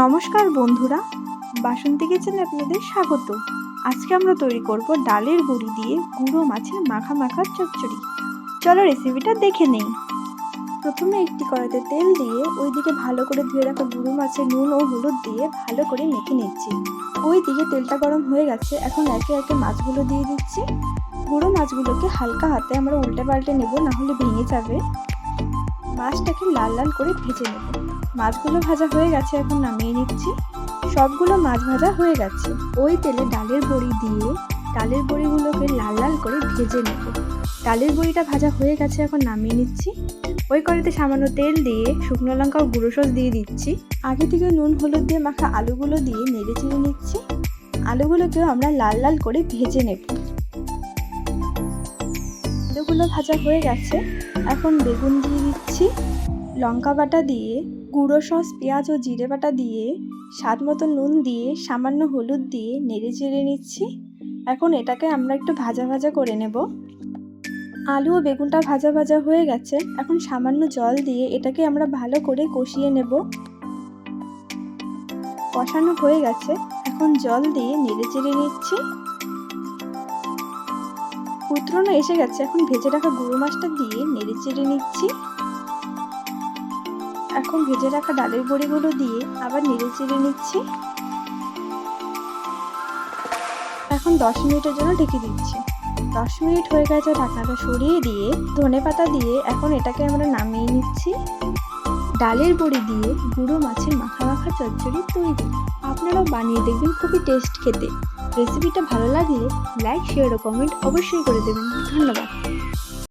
নমস্কার বন্ধুরা, বাসন্তী কিচেনে আপনাদের স্বাগত। আজকে আমরা তৈরি করব ডালের বড়ি দিয়ে গুঁড়ো মাছের মাখা মাখা চচ্চড়ি। চলো রেসিপিটা দেখে নেই। প্রথমে একটি কড়াইতে তেল দিয়ে ওইদিকে ভালো করে ধুয়ে রাখা গুঁড়ো মাছের নুন ও হলুদ দিয়ে ভালো করে মেখে নিচ্ছি। ওইদিকে তেলটা গরম হয়ে গেছে, এখন একে একে মাছগুলো দিয়ে দিচ্ছি। গুঁড়ো মাছগুলোকে হালকা হাতে আমরা উল্টে পাল্টে নেব, না হলে ভেঙে যাবে। মাছটাকে লাল লাল করে ভেজে নেব। মাছগুলো ভাজা হয়ে গেছে, এখন নামিয়ে নিচ্ছি। সবগুলো মাছ ভাজা হয়ে গেছে। ওই তেলে ডালের বড়ি দিয়ে ডালের বড়িগুলোকে লাল লাল করে ভেজে নেব। ডালের বড়িটা ভাজা হয়ে গেছে, এখন নামিয়ে নিচ্ছি। ওই কড়াইতে সামান্য তেল দিয়ে শুকনো লঙ্কা ও গুঁড়ো সস দিয়ে দিচ্ছি। আগে থেকে নুন হলুদ দিয়ে মাখা আলুগুলো দিয়ে নেড়ে চেড়ে নিচ্ছি। আলুগুলোকেও আমরা লাল লাল করে ভেজে নেব। আলুগুলো ভাজা হয়ে গেছে, এখন বেগুন দিয়ে দিচ্ছি। লঙ্কা বাটা দিয়ে, গুঁড়ো সস, পেঁয়াজ ও জিরে বাটা দিয়ে, স্বাদ মতো নুন দিয়ে, সামান্য হলুদ দিয়ে নেড়ে চেড়ে নিচ্ছি। এখন এটাকে আমরা একটু ভাজা ভাজা করে নেব। আলু ও বেগুনটা ভাজা ভাজা হয়ে গেছে, এখন সামান্য জল দিয়ে এটাকে আমরা ভালো করে কষিয়ে নেব। কষানো হয়ে গেছে, এখন জল দিয়ে নেড়ে চেড়ে নিচ্ছি। ফুটনো এসে গেছে, এখন ভেজে রাখা গুঁড়ো মাছটা দিয়ে নেড়ে চেড়ে নিচ্ছি। এখন ভেজে রাখা ডালের বড়িগুলো দিয়ে আবার নেড়ে চেড়ে নিচ্ছি। এখন 10 মিনিটের জন্য ঢেকে দিচ্ছি। 10 মিনিট হয়ে গেছে, ঢাকনাটা সরিয়ে দিয়ে ধনেপাতা দিয়ে এখন এটাকে আমরা নামিয়ে নিচ্ছি। ডালের বড়ি দিয়ে গুঁড়ো মাছের মাখা মাখা চচ্চড়ি তৈরি। আপনারাও বানিয়ে দেখবেন, খুবই টেস্ট খেতে। রেসিপিটা ভালো লাগলে লাইক, শেয়ার ও কমেন্ট অবশ্যই করে দেবেন। ধন্যবাদ।